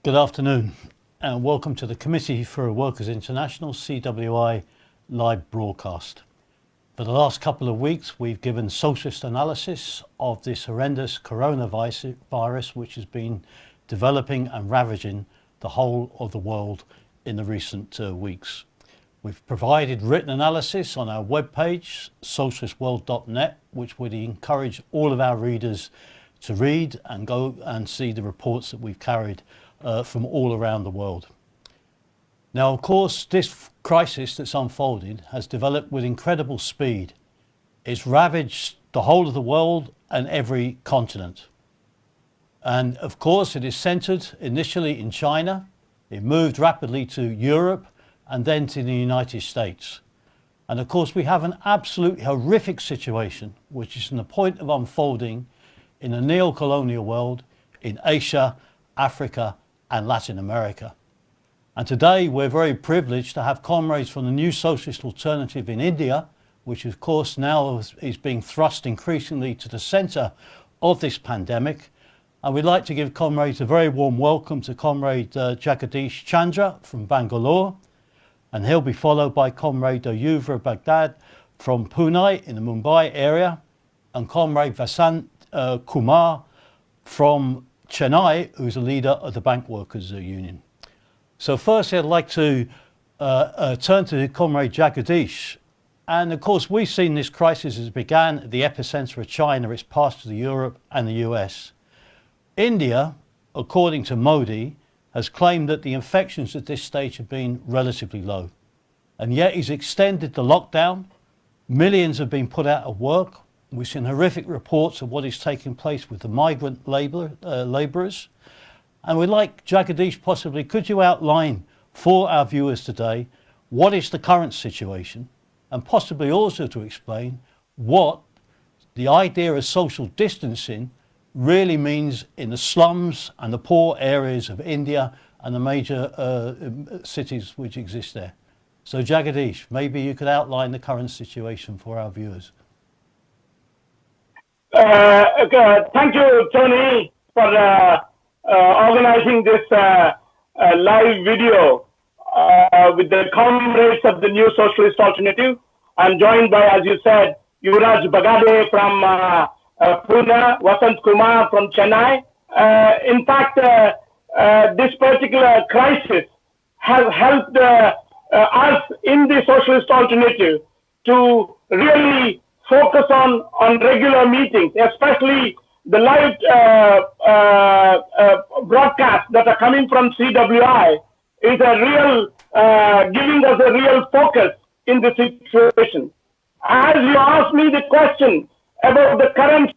Good afternoon and welcome to the Committee for Workers International CWI live broadcast. For the last couple of weeks we've given socialist analysis of this horrendous coronavirus which has been developing and ravaging the whole of the world in the recent weeks. We've provided written analysis on our webpage socialistworld.net, which would encourage all of our readers to read and go and see the reports that we've carried from all around the world. Now, of course, this crisis that's unfolded has developed with incredible speed. It's ravaged the whole of the world and every continent. And of course, it is centered initially in China. It moved rapidly to Europe and then to the United States. And of course, we have an absolutely horrific situation, which is on the point of unfolding in the neo-colonial world in Asia, Africa, and Latin America. And today we're very privileged to have comrades from the New Socialist Alternative in India, which of course now is being thrust increasingly to the centre of this pandemic. And we'd like to give comrades a very warm welcome to Comrade Jagadish Chandra from Bangalore, and he'll be followed by Comrade Youvraj from Pune in the Mumbai area, and Comrade Vasanth Kumar from Chennai, who's a leader of the Bank Workers Union. So first I'd like to turn to Comrade Jagadish. And of course we've seen this crisis as it began at the epicenter of China, it's passed to Europe and the US. India, according to Modi, has claimed that the infections at this stage have been relatively low. And yet he's extended the lockdown. Millions have been put out of work. We've seen horrific reports of what is taking place with the migrant labourers. And we'd like, Jagadish, possibly, could you outline for our viewers today what is the current situation, and possibly also to explain what the idea of social distancing really means in the slums and the poor areas of India and the major cities which exist there. So Jagadish, maybe you could outline the current situation for our viewers. Thank you, Tony, for organizing this live video with the comrades of the New Socialist Alternative. I'm joined by, as you said, Youvraj from Pune, Vasanth Kumar from Chennai. In fact, this particular crisis has helped us in the Socialist Alternative to really focus on regular meetings, especially the live broadcasts that are coming from CWI is a real, giving us a real focus in the situation. As you asked me the question about the current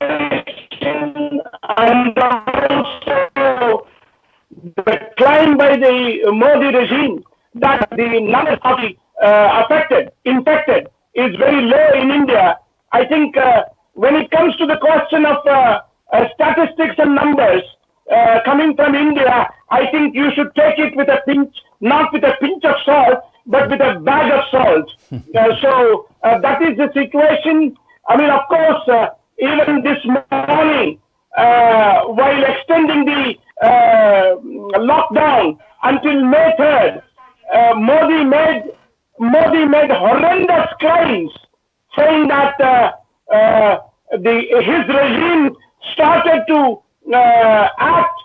situation and also the claim by the Modi regime that the number of infected is very low in India, I think when it comes to the question of statistics and numbers coming from India, I think you should take it with a pinch, not with a pinch of salt, but with a bag of salt. So that is the situation. I mean, of course, even this morning, while extending the lockdown until May 3rd, Modi made horrendous claims, saying that his regime started to act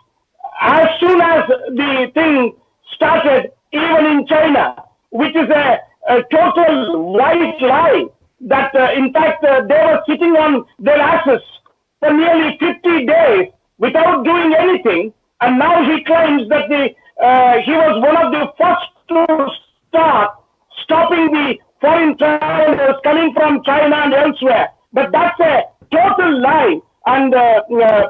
as soon as the thing started, even in China, which is a total white lie. That in fact they were sitting on their asses for nearly 50 days without doing anything, and now he claims that he was one of the first to start stopping the foreign travelers coming from China and elsewhere. But that's a total lie, and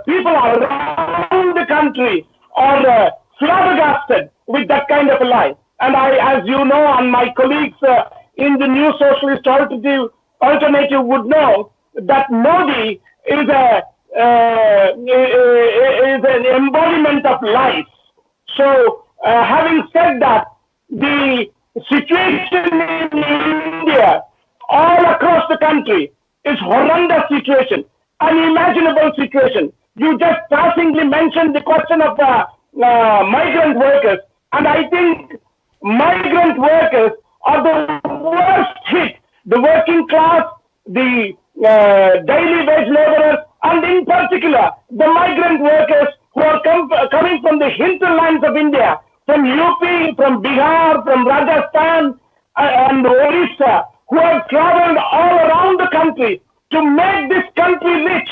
people around the country are flabbergasted with that kind of a lie. And I, as you know, and my colleagues in the New Socialist Alternative would know that Modi is an embodiment of lies. So, having said that, the situation in India, all across the country, is horrendous situation, unimaginable situation. You just passingly mentioned the question of migrant workers. And I think migrant workers are the worst hit. The working class, the daily wage laborers, and in particular, the migrant workers who are coming from the hinterlands of India, from UP, from Bihar, from Rajasthan, and Orissa, who have traveled all around the country to make this country rich,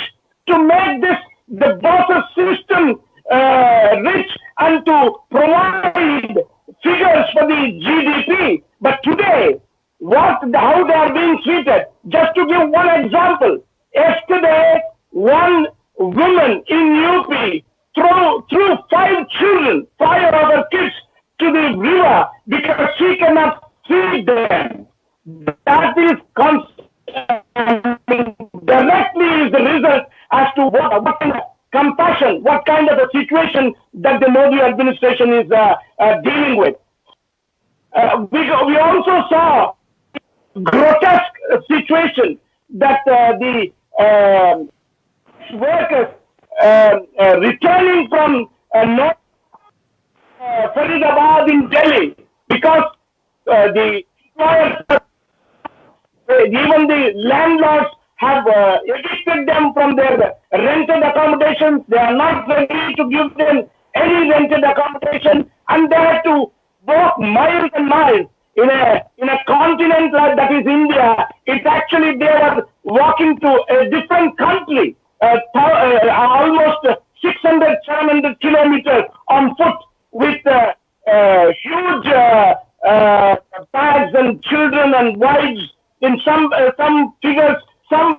to make the bosses system rich, and to provide figures for the GDP. But today, how they are being treated. Just to give one example, yesterday one woman in UP threw 5 of her kids to the river because she cannot feed them. That is directly is the result as to what kind of compassion, what kind of a situation that the Modi administration is dealing with. We also saw grotesque situation that the workers returning from North Faridabad in Delhi because the employers, even the landlords have evicted them from their rented accommodations. They are not ready to give them any rented accommodation, and they have to walk miles and miles in a continent like that is India. It's actually they are walking to a different country, almost 600, 700 kilometers on foot with huge bags and children and wives. In some figures, some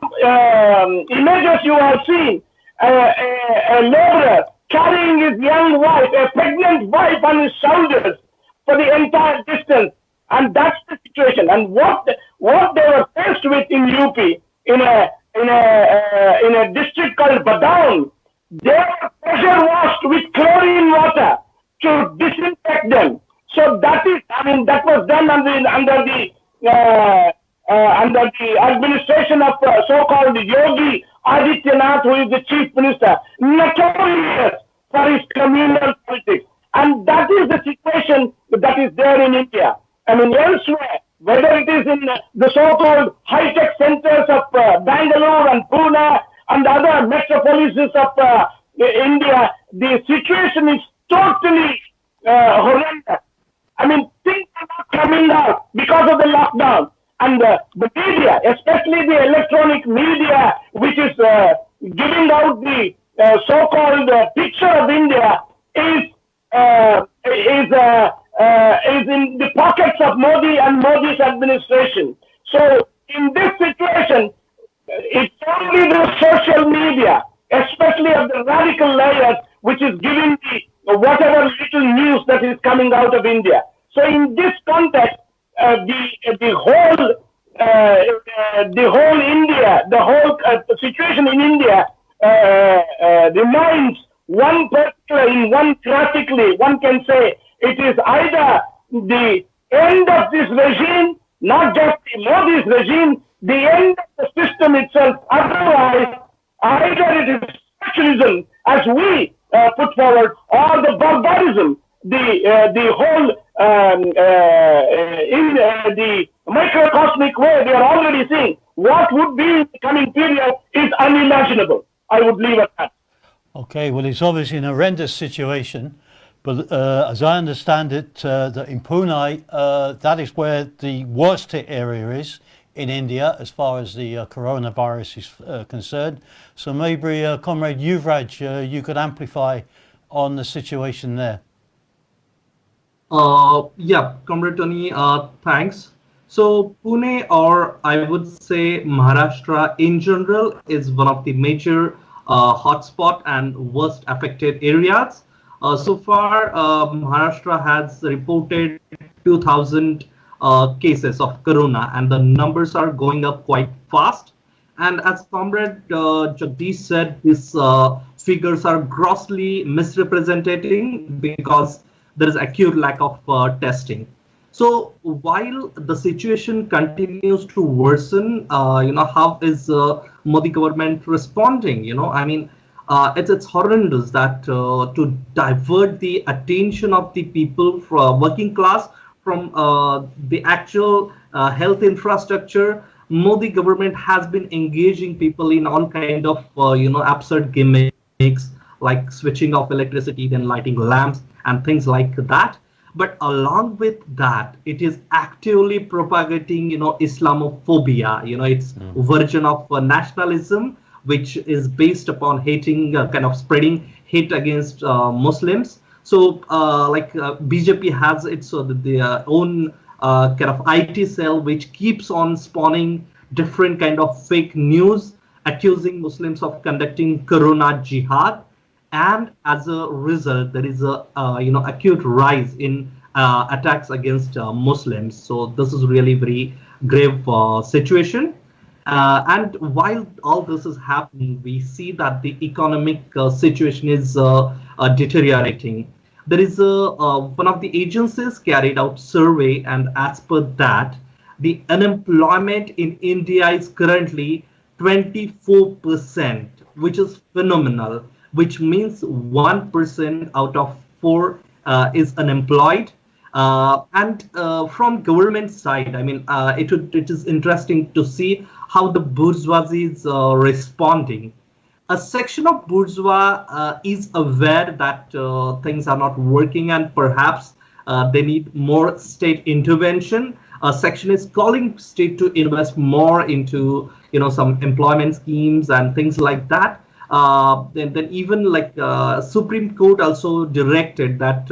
images you have seen, a laborer carrying his young wife, a pregnant wife on his shoulders for the entire distance. And that's the situation. And what they were faced with in UP, in a district called Badaun, they were pressure washed with chlorine water to disinfect them. So that was done under the administration of so-called Yogi Adityanath, who is the chief minister, notorious for his communal politics. And that is the situation that is there in India. Elsewhere, whether it is in the so-called high-tech centers of Bangalore and Pune and other metropolises of India, the situation is totally horrendous. Things are not coming out because of the lockdown. And the media, especially the electronic media, which is giving out the so-called picture of India, is in the pockets of Modi and Modi's administration. So in this situation, it's only the social media, especially of the radical layers, which is giving the whatever little news that is coming out of India. So in this context, the whole India, the whole situation in India reminds one particular, in one graphically, one can say it is either the end of this regime, not just the Modi's regime, the end of the system itself. Otherwise, either it is socialism, as we put forward, or the barbarism, the whole in the microcosmic way we are already seeing what would be in the coming period is unimaginable. I would leave it at that. Okay, well, it's obviously an horrendous situation, but as I understand it, that in Pune, that is where the worst hit area is in India as far as the coronavirus is concerned. So maybe, Comrade Youvraj, you could amplify on the situation there. Yeah, Comrade Tony, thanks. So Pune, or I would say Maharashtra in general, is one of the major hotspot and worst affected areas. So far, Maharashtra has reported 2,000 cases of corona, and the numbers are going up quite fast. And as Comrade Jagadish said, these figures are grossly misrepresenting because there is acute lack of testing. So while the situation continues to worsen, how is Modi government responding? It's horrendous that to divert the attention of the people from working class from the actual health infrastructure. Modi government has been engaging people in all kind of absurd gimmicks like switching off electricity, then lighting lamps and things like that. But along with that, it is actively propagating Islamophobia. It's version of nationalism, which is based upon hating, kind of spreading hate against Muslims. So BJP has its own kind of IT cell, which keeps on spawning different kind of fake news accusing Muslims of conducting Corona jihad, and as a result, there is a acute rise in attacks against Muslims. So this is really very grave situation. And while all this is happening, we see that the economic situation is deteriorating. There is one of the agencies carried out survey, and as per that, the unemployment in India is currently 24%, which is phenomenal, which means 1% out of 4 is unemployed. And from government side, I mean, it is interesting to see how the bourgeoisie is responding. A section of bourgeois is aware that things are not working and perhaps they need more state intervention. A section is calling state to invest more into some employment schemes and things like that. Then even like Supreme Court also directed that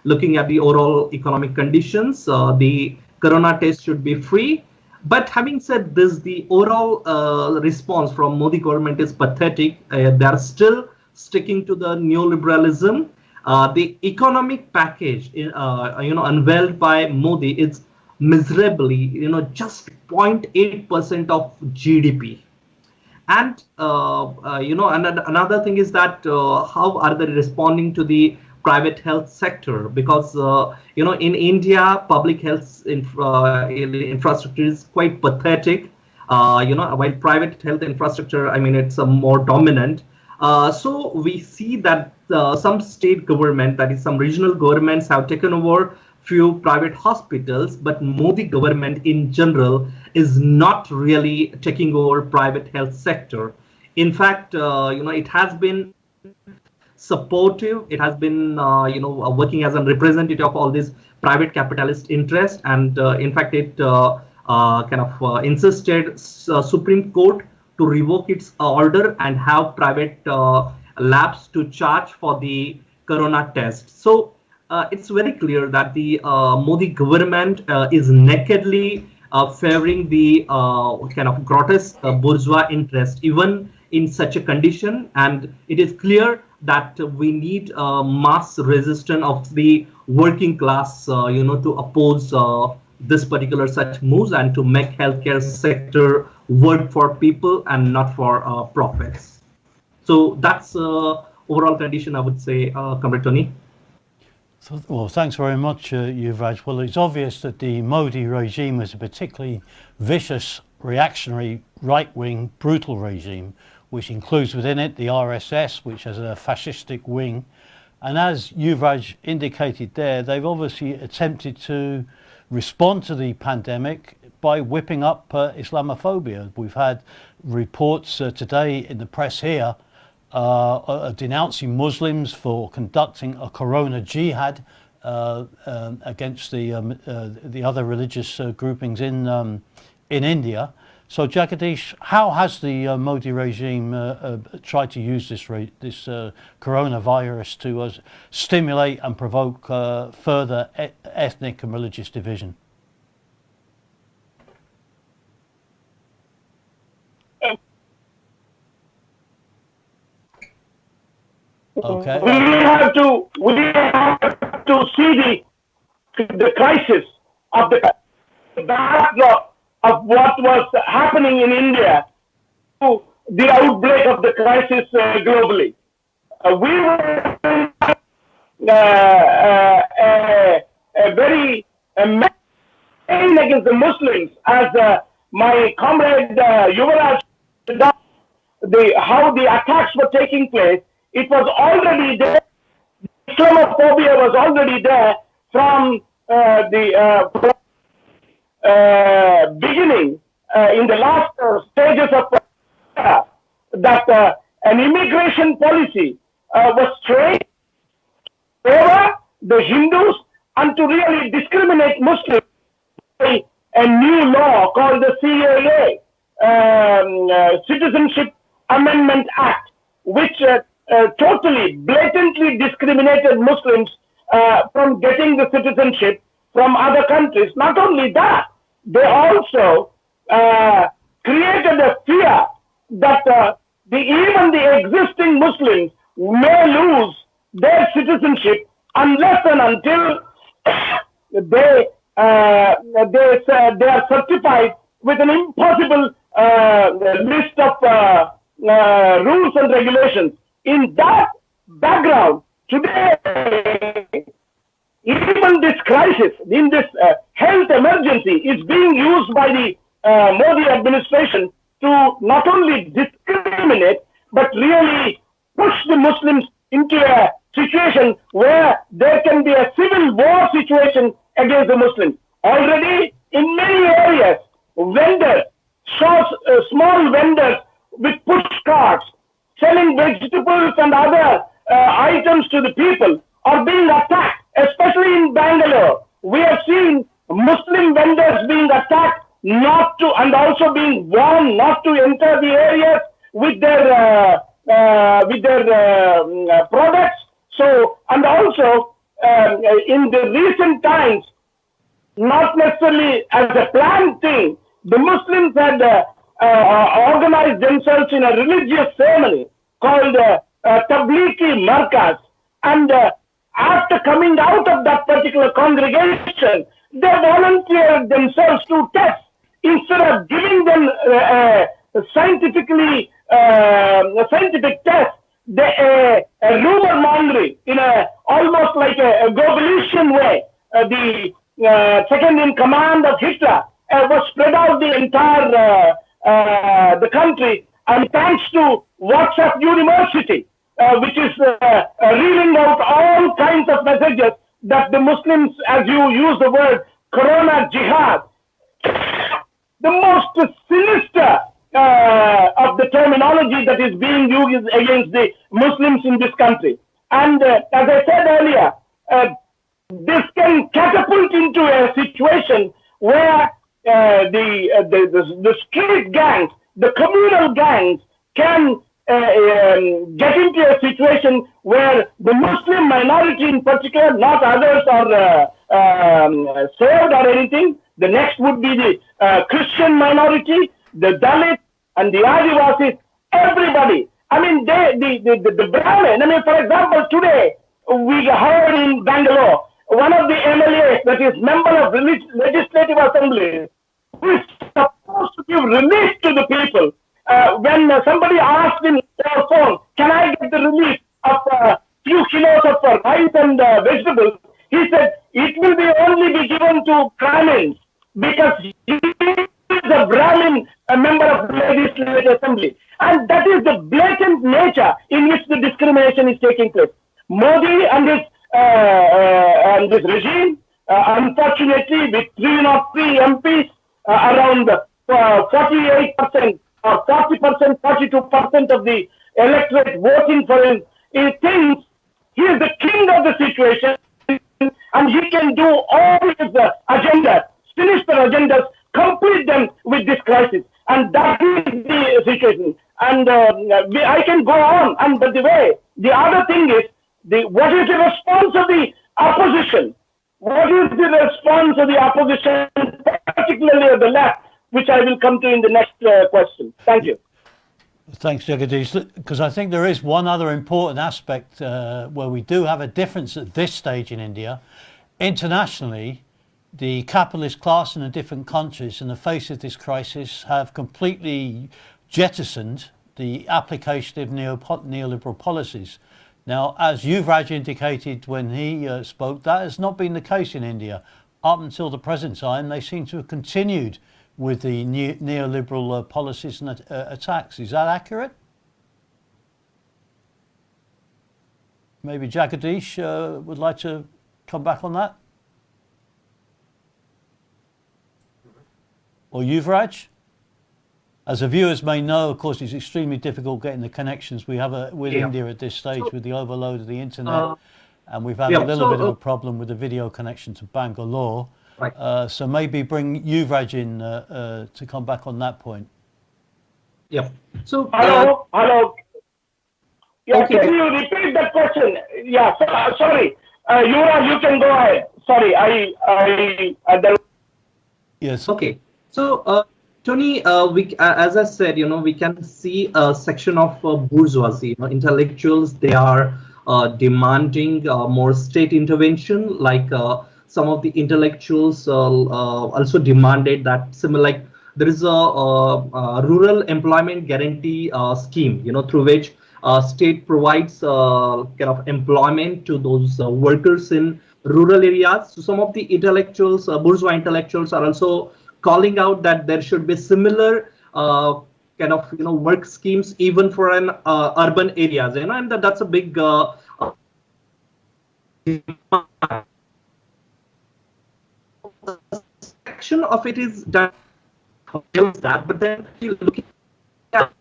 looking at the overall economic conditions, the corona test should be free. But having said this, the overall response from Modi government is pathetic. They are still sticking to the neoliberalism. The economic package, unveiled by Modi is miserably, just 0.8% of GDP. And another thing is that how are they responding to the private health sector? Because in India, public health infrastructure is quite pathetic. While private health infrastructure, I mean, it's more dominant. So we see that some state government, that is some regional governments, have taken over few private hospitals, but Modi government in general is not really taking over private health sector. In fact, it has been supportive. It has been, working as a representative of all these private capitalist interests, and in fact, it insisted Supreme Court to revoke its order and have private labs to charge for the corona test. So it's very clear that the Modi government is nakedly favoring the kind of grotesque bourgeois interest, even in such a condition. And it is clear that we need mass resistance of the working class, to oppose this particular such moves and to make healthcare sector work for people and not for profits. So that's overall condition, I would say, Comrade Tony. Well, thanks very much, Youvraj. Well, it's obvious that the Modi regime is a particularly vicious, reactionary, right-wing, brutal regime, which includes within it the RSS, which has a fascistic wing. And as Youvraj indicated there, they've obviously attempted to respond to the pandemic by whipping up Islamophobia. We've had reports today in the press here denouncing Muslims for conducting a corona jihad against the other religious groupings in India. So, Jagadish, how has the Modi regime tried to use this coronavirus to stimulate and provoke further ethnic and religious division? Okay. We have to see the crisis of the backdrop of what was happening in India to the outbreak of the crisis globally. We were a very campaign against the Muslims, as my comrade Youvraj how the attacks were taking place, it was already there. Islamophobia was already there from the beginning in the last stages of that an immigration policy was trained over the Hindus and to really discriminate Muslims. A new law called the CAA, Citizenship Amendment Act, which totally, blatantly discriminated Muslims from getting the citizenship from other countries. Not only that, they also created a fear that even the existing Muslims may lose their citizenship unless and until they are certified with an impossible list of rules and regulations. In that background, today, even this crisis, in this health emergency, is being used by the Modi administration to not only discriminate, but really push the Muslims into a situation where there can be a civil war situation against the Muslims. Already, in many areas, vendors, small vendors with push carts, selling vegetables and other items to the people are being attacked, especially in Bangalore. We have seen Muslim vendors being attacked, and also being warned not to enter the areas with their products. So, and also in the recent times, not necessarily as a planned thing, the Muslims had organized themselves in a religious ceremony called Tablighi Markaz, and after coming out of that particular congregation, they volunteered themselves to test. Instead of giving them scientific test, a rumor mongering in almost like a Goebbelsian way. The second in command of Hitler was spread out the entire the country, and thanks to WhatsApp University, which is reeling out all kinds of messages that the Muslims, as you use the word Corona Jihad, the most sinister of the terminology that is being used against the Muslims in this country. And as I said earlier, this can catapult into a situation where the street gangs, the communal gangs can get into a situation where the Muslim minority in particular, not others, are saved or anything. The next would be the Christian minority, the Dalit, and the Adivasis, everybody. I mean, the Brahmin, I mean, for example, today, we heard in Bangalore, one of the MLAs, that is member of Legislative Assembly, who is supposed to give relief to the people. When somebody asked him on phone, can I get the relief of a few kilos of rice and vegetables? He said, it will only be given to Brahmins, because he is a Brahmin, a member of the Legislative Assembly. And that is the blatant nature in which the discrimination is taking place. Modi and this regime, unfortunately, with 303 MPs, around 48% or 40%, 42% of the electorate voting for him, he thinks he is the king of the situation, and he can do all his agendas, sinister agendas, complete them with this crisis. And that is the situation. And I can go on. And by the way, the other thing is, what is the response of the opposition? What is the response of the opposition, particularly of the left, which I will come to in the next question. Thank you. Thanks, Jagadish. Because I think there is one other important aspect where we do have a difference at this stage in India. Internationally, the capitalist class in the different countries in the face of this crisis have completely jettisoned the application of neoliberal policies. Now, as Youvraj indicated when he spoke, that has not been the case in India. Up until the present time, they seem to have continued with the neoliberal policies and attacks. Is that accurate? Maybe Jagadish would like to come back on that? Or Youvraj? As the viewers may know, of course, it's extremely difficult getting the connections we have with India at this stage with the overload of the internet. And we've had a little bit of a problem with the video connection to Bangalore. Right. So maybe bring Youvraj in to come back on that point. Yeah. So hello. Yeah, okay. Can you repeat that question? Yeah, sorry. You can go ahead. Sorry, Yes. Okay. So, Tony, as I said, we can see a section of bourgeoisie, intellectuals. They are demanding more state intervention. Like some of the intellectuals also demanded that similar, like there is a rural employment guarantee scheme, through which state provides kind of employment to those workers in rural areas. So some of the intellectuals, bourgeois intellectuals, are also calling out that there should be similar kind of work schemes even for an urban areas, and that's a big section of it is that, but then looking at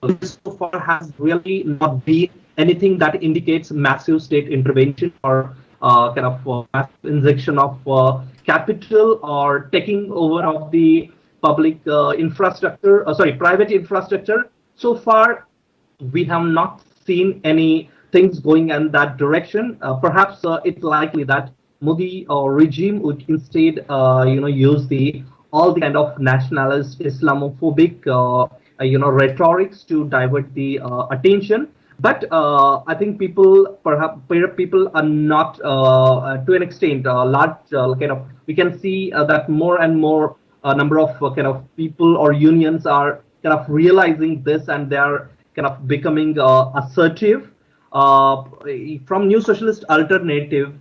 this so far has really not been anything that indicates massive state intervention or kind of massive injection of capital or taking over of the public infrastructure, private infrastructure. So far, we have not seen any things going in that direction. Perhaps it's likely that Modi regime would instead, use all the kind of nationalist, Islamophobic, rhetorics to divert the attention. But I think people are not, to an extent, large we can see that more and more number of kind of people or unions are kind of realizing this, and they are kind of becoming assertive. From New Socialist Alternative,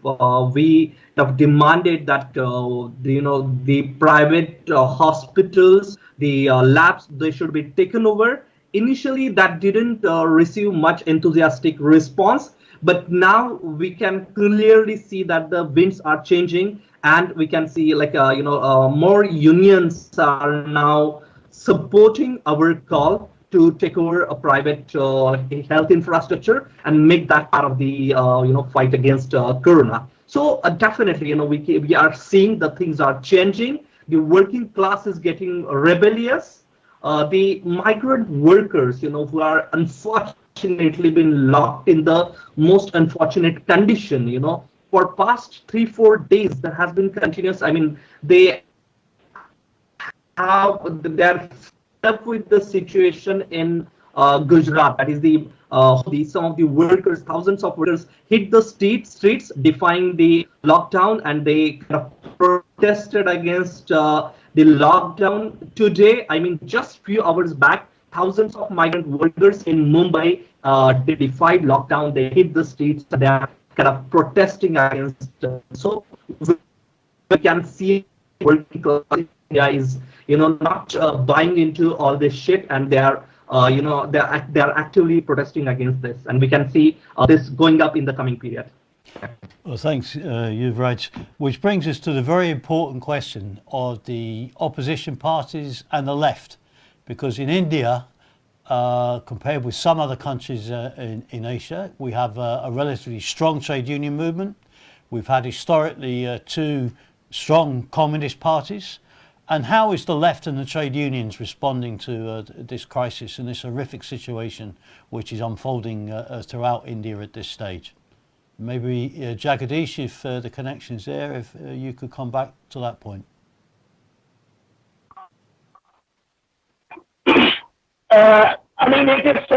we have demanded that the private hospitals, the labs, they should be taken over. Initially, that didn't receive much enthusiastic response, but now we can clearly see that the winds are changing, and we can see more unions are now supporting our call to take over a private health infrastructure and make that part of the fight against corona. So definitely, we are seeing that things are changing. The working class is getting rebellious. The migrant workers, who are unfortunately been locked in the most unfortunate condition, for past 3-4 days, there has been continuous. I mean, they're up with the situation in Gujarat. That is some of the workers, thousands of workers hit the streets defying the lockdown, and they kind of protested against the lockdown. Today, I mean, just few hours back, thousands of migrant workers in Mumbai, they defied lockdown. They hit the streets. They are kind of protesting against. So we can see working class India is not buying into all this shit, and they are they're actively protesting against this, and we can see this going up in the coming period. Well, thanks, Youvraj. Which brings us to the very important question of the opposition parties and the left, because in India, compared with some other countries in Asia, we have a relatively strong trade union movement. We've had historically 2 strong communist parties. And how is the left and the trade unions responding to this crisis and this horrific situation which is unfolding throughout India at this stage? Maybe Jagadish, if the connection's there, if you could come back to that point. I mean, it is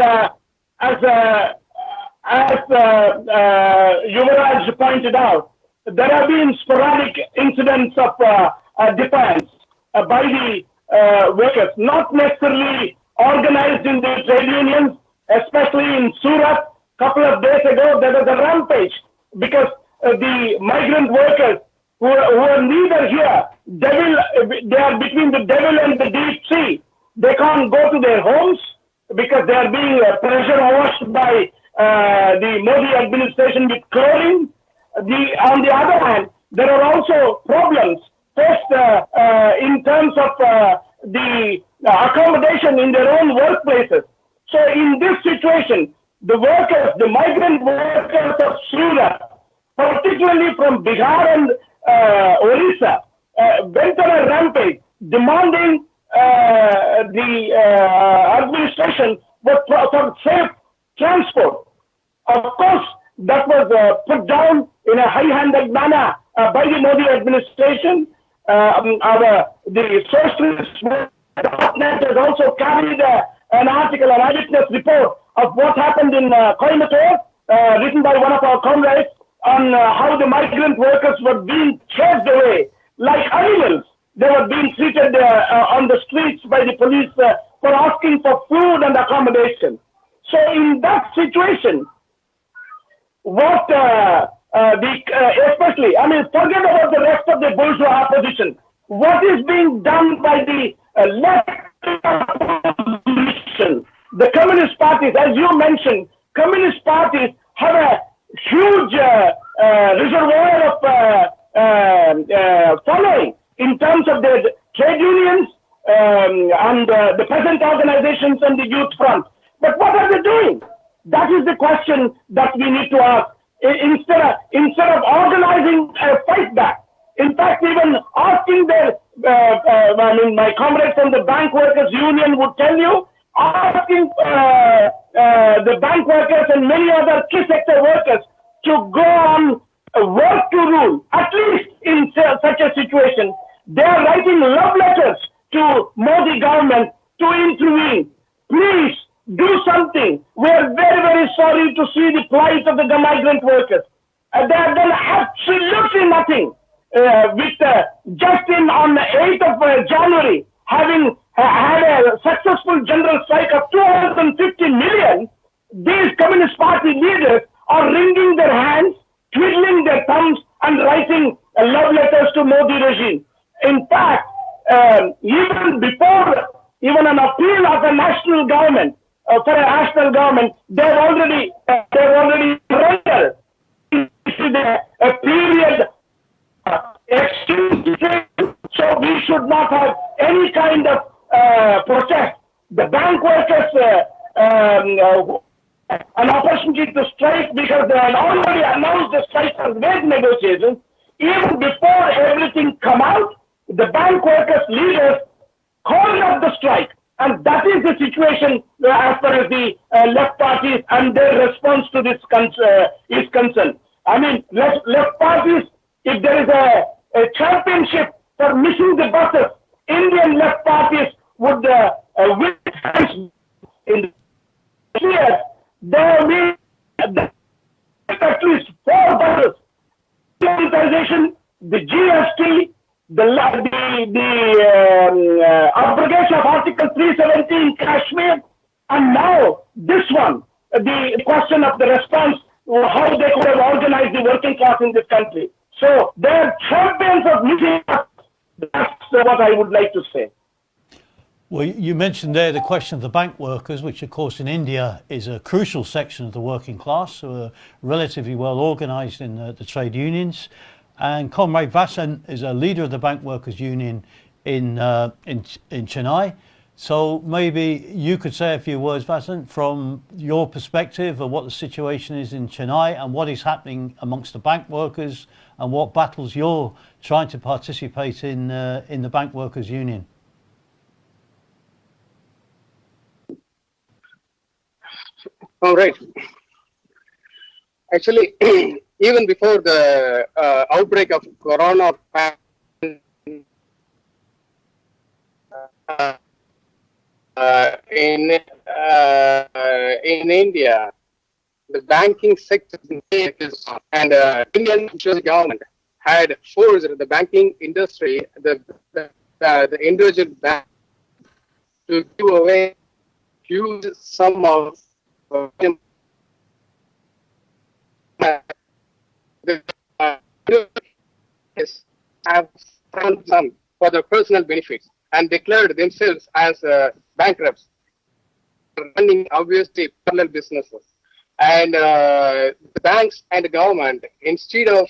as Youvraj pointed out, there have been sporadic incidents of defiance by the workers, not necessarily organized in the trade unions, especially in Surat. Couple of days ago, there was a rampage because the migrant workers who are neither here, they are between the devil and the deep sea. They can't go to their homes because they are being pressure washed by the Modi administration with clothing. On the other hand, there are also problems faced in terms of the accommodation in their own workplaces. So in this situation, the workers, the migrant workers of Surat, particularly from Bihar and Orissa, went on a rampage demanding the administration for safe transport. Of course, that was put down in a high-handed manner by the Modi administration. The socialist movement has also carried an article, an eyewitness report of what happened in Coimbatore, written by one of our comrades, on how the migrant workers were being chased away like animals. They were being treated on the streets by the police for asking for food and accommodation. So in that situation, what especially, I mean, forget about the rest of the bourgeois opposition. What is being done by the left opposition? The communist parties, as you mentioned, communist parties have a huge reservoir of following in terms of their trade unions and the peasant organizations and the youth front. But what are they doing? That is the question that we need to ask. Instead of organizing a fight back, in fact, even asking their, my comrade from the Bank Workers Union would tell you, asking the bank workers and many other key sector workers to go on work to rule, at least in such a situation. They are writing love letters to Modi government to intervene. Please do something. We are very, very sorry to see the plight of the migrant workers. They have done absolutely nothing. Just on the 8th of January, having had a successful general strike of 250 million, these Communist Party leaders are wringing their hands, twiddling their thumbs, and writing love letters to Modi regime. In fact, even an appeal of a national government, for a national government, they've already rendered a period excuse. So we should not have any kind of protest. The bank workers an opportunity to strike because they had already announced the strike for wage negotiations. Even before everything come out, the bank workers leaders called up the strike. And that is the situation as far as the left parties and their response to this is concerned. I mean, left parties, if there is a championship for missing the buses, Indian left parties would win in the years. There will be at least 4 buses. Digitization, the GST, the abrogation of Article 370 in Kashmir, and now this one, the question of the response, how they could have organized the working class in this country. So they're champions of meeting us. That's what I would like to say. Well, you mentioned there the question of the bank workers, which of course in India is a crucial section of the working class, who are relatively well organised in the trade unions. And Comrade Vasanth is a leader of the Bank Workers Union in Chennai. So maybe you could say a few words, Vasanth, from your perspective of what the situation is in Chennai and what is happening amongst the bank workers and what battles you're trying to participate in the Bank Workers Union. All right. Actually, even before the outbreak of corona in India, the banking sector and Indian government had forced the banking industry, the individual bank, to give away huge sum of have found some for their personal benefits and declared themselves as bankrupts, running obviously parallel businesses. And the banks and the government, instead of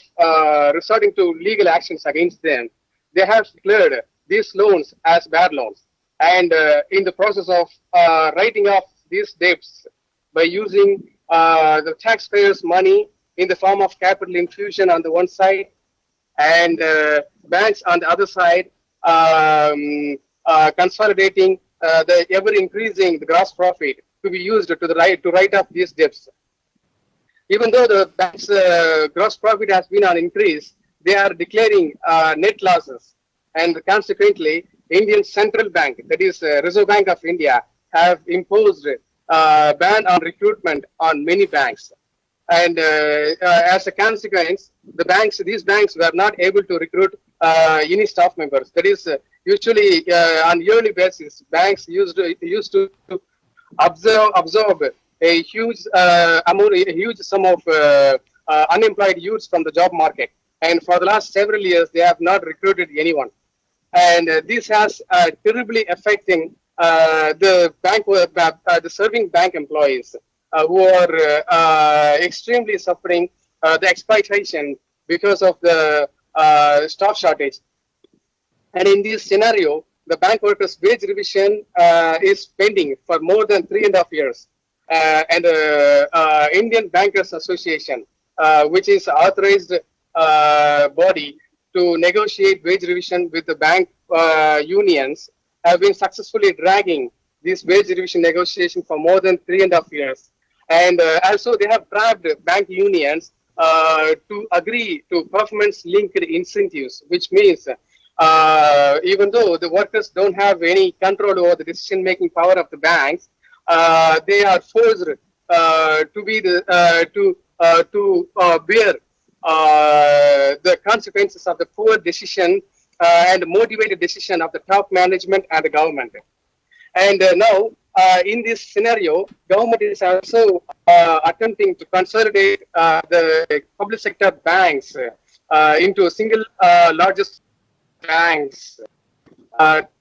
resorting to legal actions against them, they have declared these loans as bad loans. And in the process of writing off these debts by using the taxpayers' money in the form of capital infusion on the one side, and banks on the other side consolidating the ever increasing the gross profit to be used to write off these debts. Even though the bank's gross profit has been on increase, they are declaring net losses, and consequently, Indian Central Bank, that is Reserve Bank of India, have imposed ban on recruitment on many banks. And as a consequence, these banks were not able to recruit any staff members. That is, usually on yearly basis, banks used to absorb a huge a huge sum of unemployed youths from the job market. And for the last several years, they have not recruited anyone. And this has terribly affecting the serving bank employees who are extremely suffering the exploitation because of the staff shortage. And in this scenario, the bank workers' wage revision is pending for more than 3.5 years. And the Indian Bankers Association, which is authorized body to negotiate wage revision with the bank unions, have been successfully dragging this wage revision negotiation for more than 3.5 years. And also they have trapped bank unions to agree to performance-linked incentives, which means even though the workers don't have any control over the decision-making power of the banks, they are forced to bear the consequences of the poor decision and motivated decision of the top management and the government. And now, in this scenario, government is also attempting to consolidate the public sector banks into a single largest banks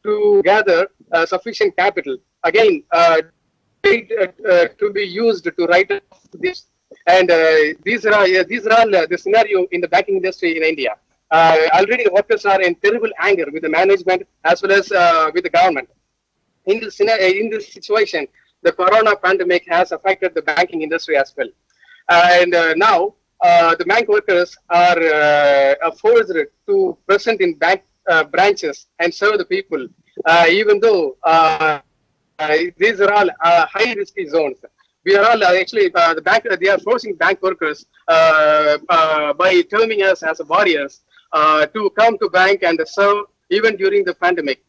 to gather sufficient capital. Again, to be used to write off this. And these are all the scenario in the banking industry in India. Already the workers are in terrible anger with the management as well as with the government. In this situation, the corona pandemic has affected the banking industry as well. And now the bank workers are forced to present in bank branches and serve the people, even though these are all high risky zones. We are all actually they are forcing bank workers by terming us as warriors to come to bank and serve even during the pandemic.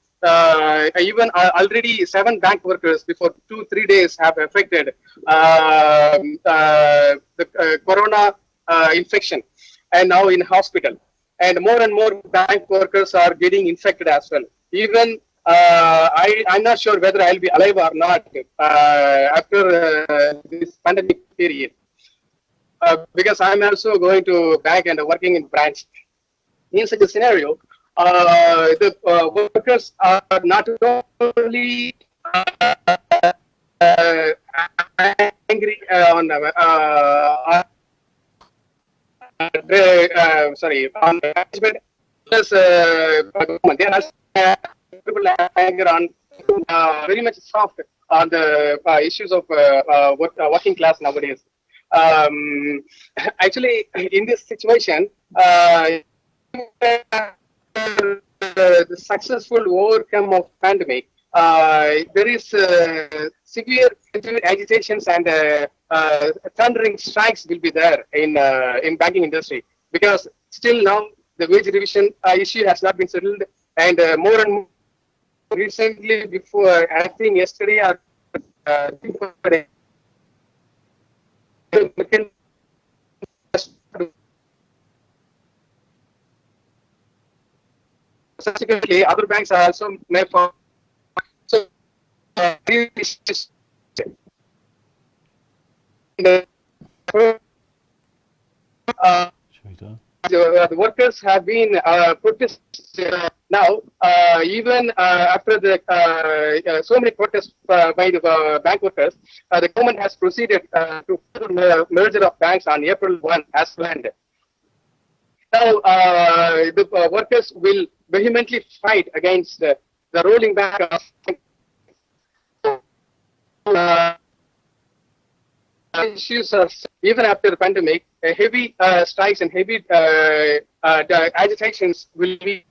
Even already 7 bank workers before 2-3 days have affected the corona infection and now in hospital. And more bank workers are getting infected as well. Even I'm not sure whether I'll be alive or not after this pandemic period, because I'm also going to bank and working in branch. In such a scenario, the workers are not only angry on management, plus government. They are people anger on very much soft on the issues of working class nowadays. Actually, in this situation, the successful overcome of pandemic, there is severe agitations and thundering strikes will be there in banking industry, because still now the wage revision issue has not been settled, and more and more recently, before I think yesterday or subsequently other banks are also made for. So the workers have been protesting Now, even after the so many protests by the bank workers, the government has proceeded to further merger of banks on April 1 as planned. Now, the workers will vehemently fight against the rolling back of issues are, even after the pandemic, heavy strikes and heavy agitations will be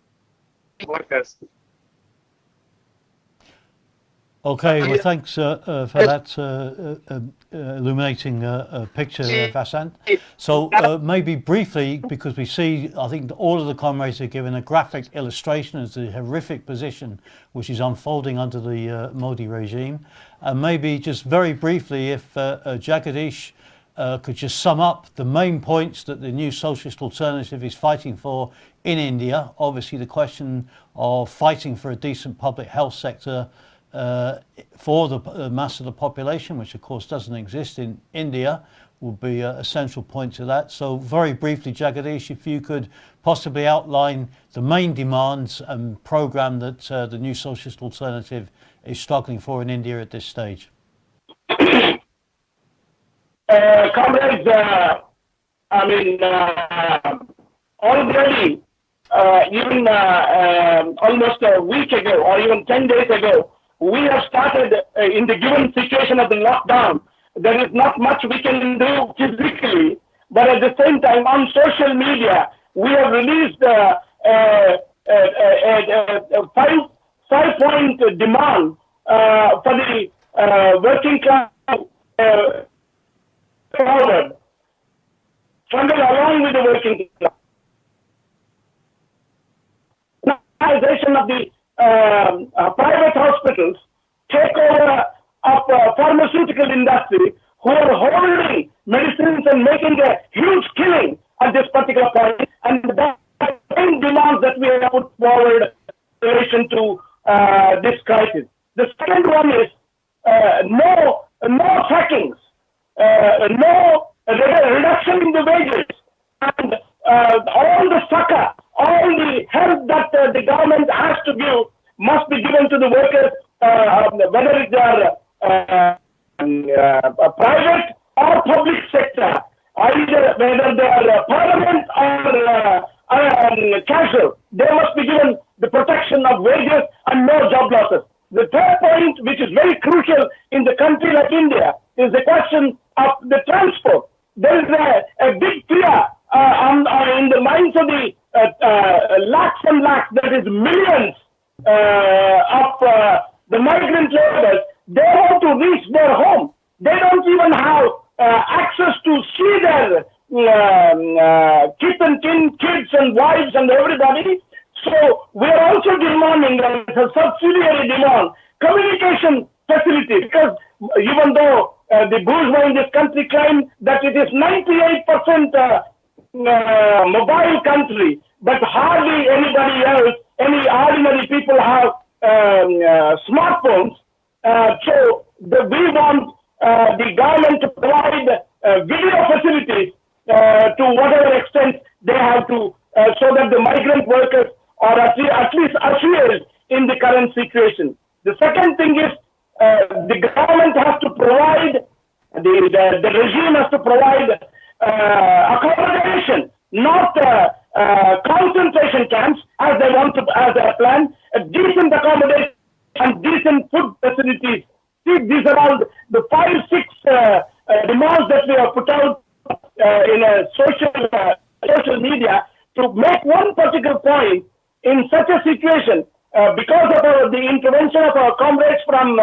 workers. Okay, well, thanks for that illuminating picture, Vasanth. So maybe briefly, because we see, I think all of the comrades are given a graphic illustration of the horrific position which is unfolding under the Modi regime. And maybe just very briefly, if Jagadish could just sum up the main points that the new socialist alternative is fighting for in India. Obviously, the question of fighting for a decent public health sector for the mass of the population, which of course doesn't exist in India, would be a central point to that. So very briefly, Jagadish, if you could possibly outline the main demands and programme that the new socialist alternative is struggling for in India at this stage. Comrades, already, even almost a week ago or even 10 days ago, we have started in the given situation of the lockdown. There is not much we can do physically, but at the same time on social media, we have released a 5-point demand for the working class forward, struggle along with the working class. Nationalization of the private hospitals, takeover of pharmaceutical industry, who are holding medicines and making a huge killing at this particular point, and the main demands that we have put forward in relation to this crisis. The second one is no sackings, no reduction in the wages, and all the succor, all the help that the government has to give must be given to the workers, whether it's private or public sector, either whether they are permanent or casual. They must be given the protection of wages and no job losses. The third point, which is very crucial in the country like India, is the question of the transport. There is a big fear in the minds of the lakhs and lakhs, that is millions of the migrant laborers. They want to reach their home. They don't even have access to see their kith and kin, kids and wives and everybody. So we are also demanding a subsidiary demand communication facility, because even though the bourgeois in this country claim that it is 98% mobile country, but hardly anybody else, any ordinary people have smartphones. So we want the government to provide video facilities to whatever extent they have to, so that the migrant workers are at least assured in the current situation. The second thing is the government has to provide, the regime has to provide accommodation, not concentration camps as they want to, as they plan, a decent accommodation and decent food facilities. See, these are all the 5-6 demands that we have put out in a social media to make one particular point in such a situation. Because of the intervention of our comrades from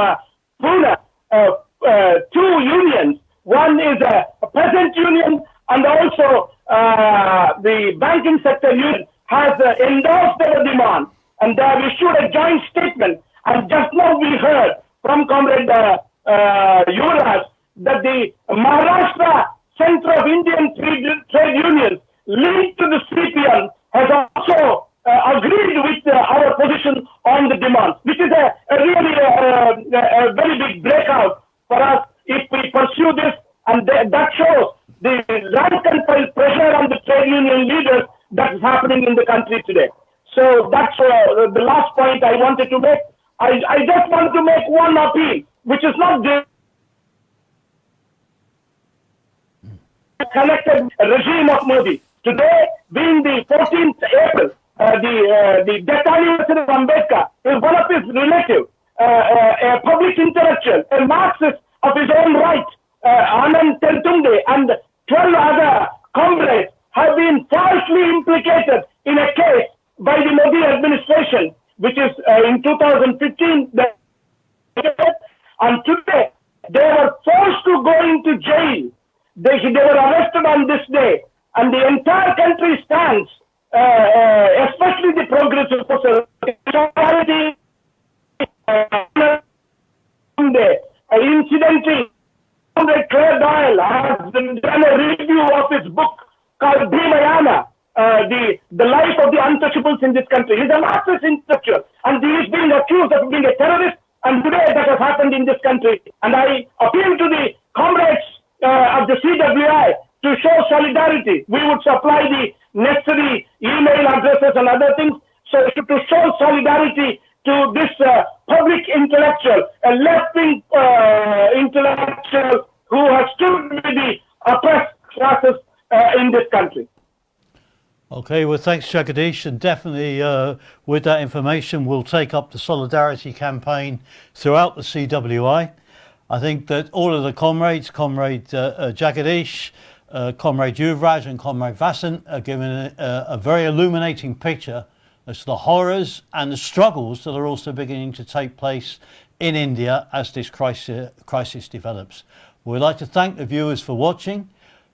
Pune, 2 unions. One is a peasant union, and also the banking sector union has endorsed their demand, and they have issued a joint statement. And just now we heard from Comrade Youvraj that the Maharashtra Center of Indian Trade Unions linked to the CPM has also agreed with our position on the demands, which is a really a very big breakout for us if we pursue this, and that shows the rank and file pressure on the trade union leaders that is happening in the country today. So that's the last point I wanted to make. I just want to make one appeal, which is not the connected regime of Modi. Today, being the 14th April, the death anniversary of Ambedkar, is one of his relatives, a public intellectual, a Marxist of his own right, Anand Teltunde, and 12 other comrades have been falsely implicated in a case by the Modi administration, which is in 2015. And today, they were forced to go into jail. They were arrested on this day, and the entire country stands, especially the progressive forces. Incidentally, Claire Doyle has done a review of his book called Bhimayana, the life of the untouchables in this country. He's a Marxist intellectual, and he is being accused of being a terrorist, and today that has happened in this country. And I appeal to the comrades of the CWI to show solidarity. We would supply the necessary email addresses and other things, so to show solidarity to this public intellectual, a left-wing intellectual who has stood with the oppressed classes in this country. Okay, well, thanks, Jagadish, and definitely with that information, we'll take up the solidarity campaign throughout the CWI. I think that all of the comrades, Comrade Jagadish, Comrade Youvraj and Comrade Vasanth are giving a very illuminating picture as to the horrors and the struggles that are also beginning to take place in India as this crisis develops. We'd like to thank the viewers for watching.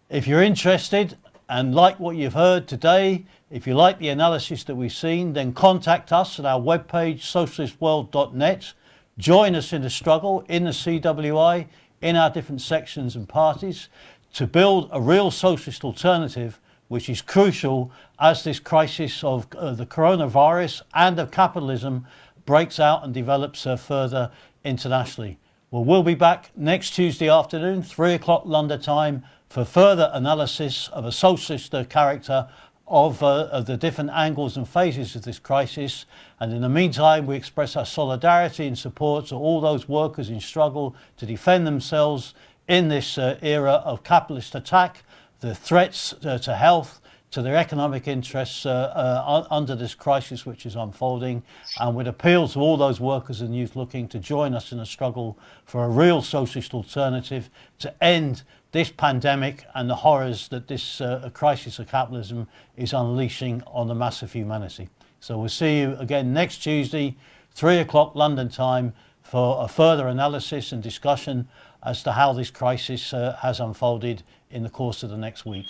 If you're interested and like what you've heard today, if you like the analysis that we've seen, then contact us at our webpage, socialistworld.net. Join us in the struggle in the CWI, in our different sections and parties, to build a real socialist alternative, which is crucial as this crisis of the coronavirus and of capitalism breaks out and develops further internationally. Well, we'll be back next Tuesday afternoon, 3 o'clock London time, for further analysis of a socialist character of the different angles and phases of this crisis. And in the meantime, we express our solidarity and support to all those workers in struggle to defend themselves in this era of capitalist attack, the threats to health, to their economic interests under this crisis which is unfolding, and would appeal to all those workers and youth looking to join us in a struggle for a real socialist alternative to end this pandemic and the horrors that this crisis of capitalism is unleashing on the mass of humanity. So we'll see you again next Tuesday, 3 o'clock London time, for a further analysis and discussion as to how this crisis has unfolded in the course of the next week.